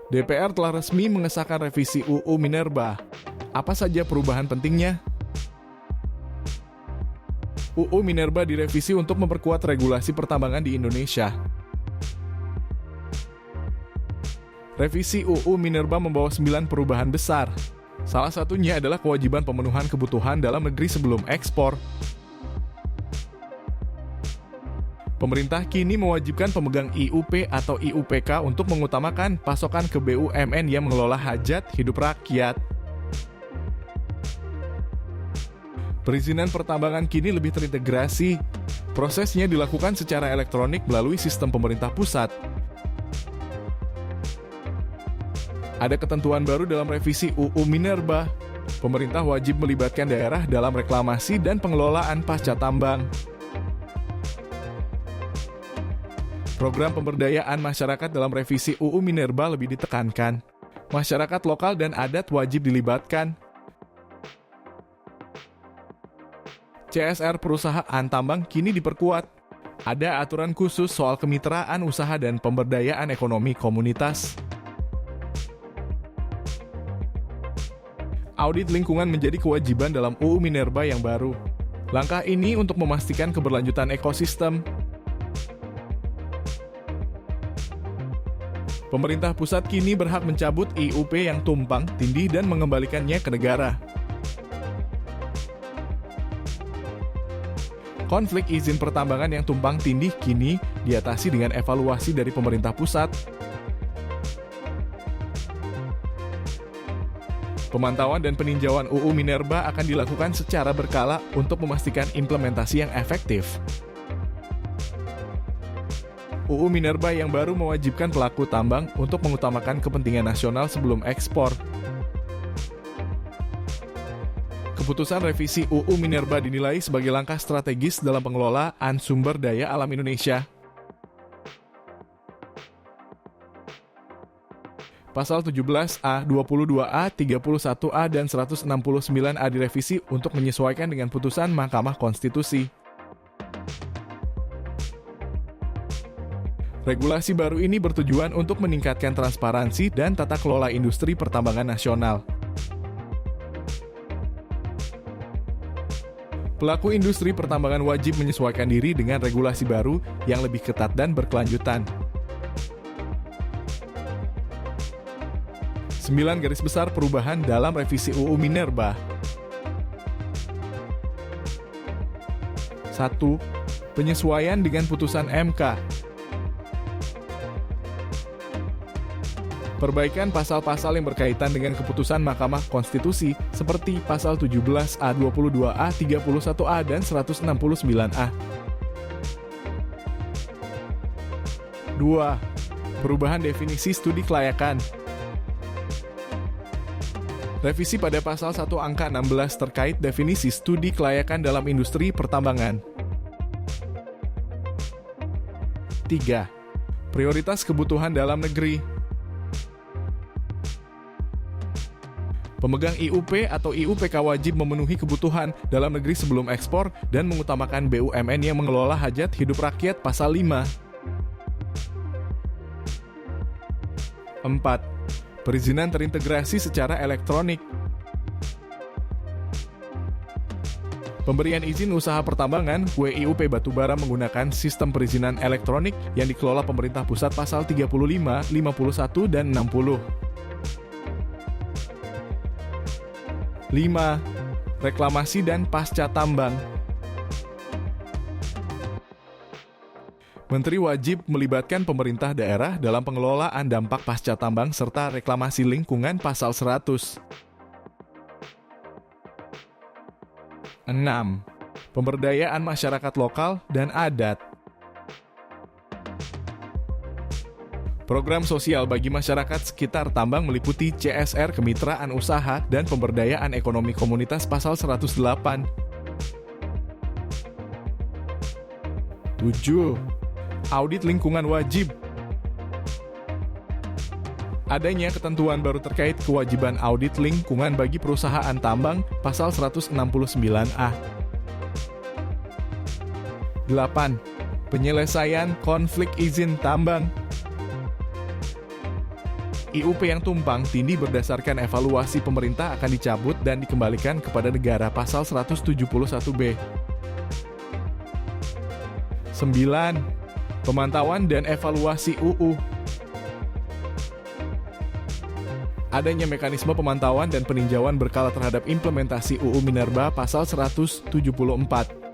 DPR telah resmi mengesahkan revisi UU Minerba. Apa saja perubahan pentingnya? UU Minerba direvisi untuk memperkuat regulasi pertambangan di Indonesia. Revisi UU Minerba membawa 9 perubahan besar. Salah satunya adalah kewajiban pemenuhan kebutuhan dalam negeri sebelum ekspor. Pemerintah kini mewajibkan pemegang IUP atau IUPK untuk mengutamakan pasokan ke BUMN yang mengelola hajat hidup rakyat. Perizinan pertambangan kini lebih terintegrasi. Prosesnya dilakukan secara elektronik melalui sistem pemerintah pusat. Ada ketentuan baru dalam revisi UU Minerba. Pemerintah wajib melibatkan daerah dalam reklamasi dan pengelolaan pasca tambang. Program pemberdayaan masyarakat dalam revisi UU Minerba lebih ditekankan. Masyarakat lokal dan adat wajib dilibatkan. CSR perusahaan tambang kini diperkuat. Ada aturan khusus soal kemitraan usaha dan pemberdayaan ekonomi komunitas. Audit lingkungan menjadi kewajiban dalam UU Minerba yang baru. Langkah ini untuk memastikan keberlanjutan ekosistem. Pemerintah pusat kini berhak mencabut IUP yang tumpang tindih dan mengembalikannya ke negara. Konflik izin pertambangan yang tumpang tindih kini diatasi dengan evaluasi dari pemerintah pusat. Pemantauan dan peninjauan UU Minerba akan dilakukan secara berkala untuk memastikan implementasi yang efektif. UU Minerba yang baru mewajibkan pelaku tambang untuk mengutamakan kepentingan nasional sebelum ekspor. Keputusan revisi UU Minerba dinilai sebagai langkah strategis dalam pengelolaan sumber daya alam Indonesia. Pasal 17A, 22A, 31A, dan 169A direvisi untuk menyesuaikan dengan putusan Mahkamah Konstitusi. Regulasi baru ini bertujuan untuk meningkatkan transparansi dan tata kelola industri pertambangan nasional. Pelaku industri pertambangan wajib menyesuaikan diri dengan regulasi baru yang lebih ketat dan berkelanjutan. 9 garis besar perubahan dalam revisi UU Minerba. 1. Penyesuaian dengan putusan MK. Perbaikan pasal-pasal yang berkaitan dengan keputusan Mahkamah Konstitusi seperti pasal 17A, 22A, 31A, dan 169A. 2. Perubahan definisi studi kelayakan. Revisi pada pasal 1 angka 16 terkait definisi studi kelayakan dalam industri pertambangan. 3. Prioritas kebutuhan dalam negeri. Pemegang IUP atau IUPK wajib memenuhi kebutuhan dalam negeri sebelum ekspor dan mengutamakan BUMN yang mengelola hajat hidup rakyat pasal 5. 4. Perizinan terintegrasi secara elektronik. Pemberian izin usaha pertambangan WIUP batubara menggunakan sistem perizinan elektronik yang dikelola pemerintah pusat pasal 35, 51, dan 60. 5. Reklamasi dan pasca tambang. Menteri wajib melibatkan pemerintah daerah dalam pengelolaan dampak pasca tambang serta reklamasi lingkungan pasal 100. 6. Pemberdayaan masyarakat lokal dan adat. Program sosial bagi masyarakat sekitar tambang meliputi CSR kemitraan usaha dan pemberdayaan ekonomi komunitas pasal 108. 7. Audit lingkungan wajib. Adanya ketentuan baru terkait kewajiban audit lingkungan bagi perusahaan tambang pasal 169A. 8. Penyelesaian konflik izin tambang. IUP yang tumpang tindih berdasarkan evaluasi pemerintah akan dicabut dan dikembalikan kepada negara pasal 171B. 9. Pemantauan dan evaluasi UU. Adanya mekanisme pemantauan dan peninjauan berkala terhadap implementasi UU Minerba pasal 174.